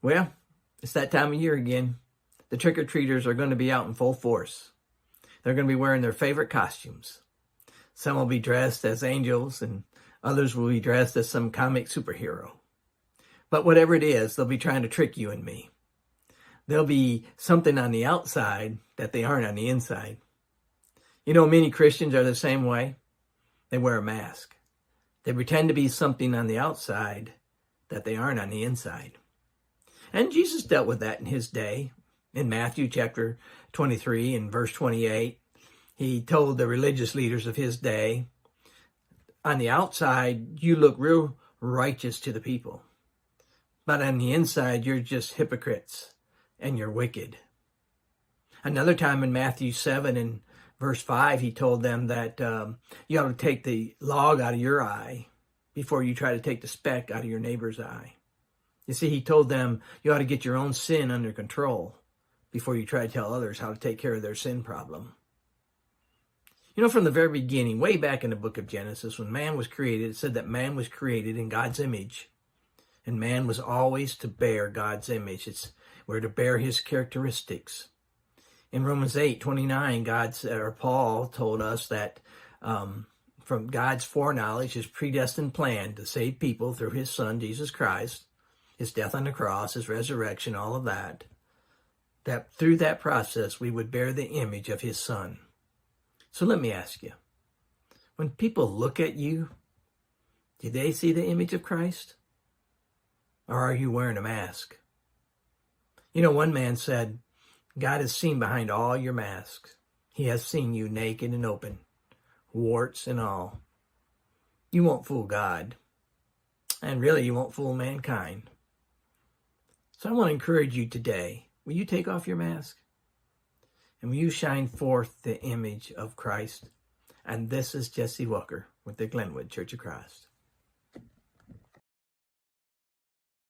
Well, it's that time of year again. The trick-or-treaters are going to be out in full force. They're going to be wearing their favorite costumes. Some will be dressed as angels and others will be dressed as some comic superhero. But whatever it is, they'll be trying to trick you and me. There'll be something on the outside that they aren't on the inside. You know, many Christians are the same way. They wear a mask. They pretend to be something on the outside that they aren't on the inside. And Jesus dealt with that in his day. In Matthew chapter 23 and verse 28, he told the religious leaders of his day, on the outside, you look real righteous to the people. But on the inside, you're just hypocrites and you're wicked. Another time in Matthew 7 and verse 5, he told them that you ought to take the log out of your eye before you try to take the speck out of your neighbor's eye. You see, he told them you ought to get your own sin under control before you try to tell others how to take care of their sin problem. You know, from the very beginning, way back in the book of Genesis, when man was created, it said that man was created in God's image. And man was always to bear God's image. We're to bear his characteristics. In Romans 8:29, Paul told us that from God's foreknowledge, his predestined plan to save people through his son, Jesus Christ, his death on the cross, his resurrection, all of that through that process, we would bear the image of his son. So let me ask you, when people look at you, do they see the image of Christ? Or are you wearing a mask? You know, one man said, God is seen behind all your masks. He has seen you naked and open, warts and all. You won't fool God. And really, you won't fool mankind. So I want to encourage you today. Will you take off your mask? And will you shine forth the image of Christ? And this is Jesse Walker with the Glenwood Church of Christ.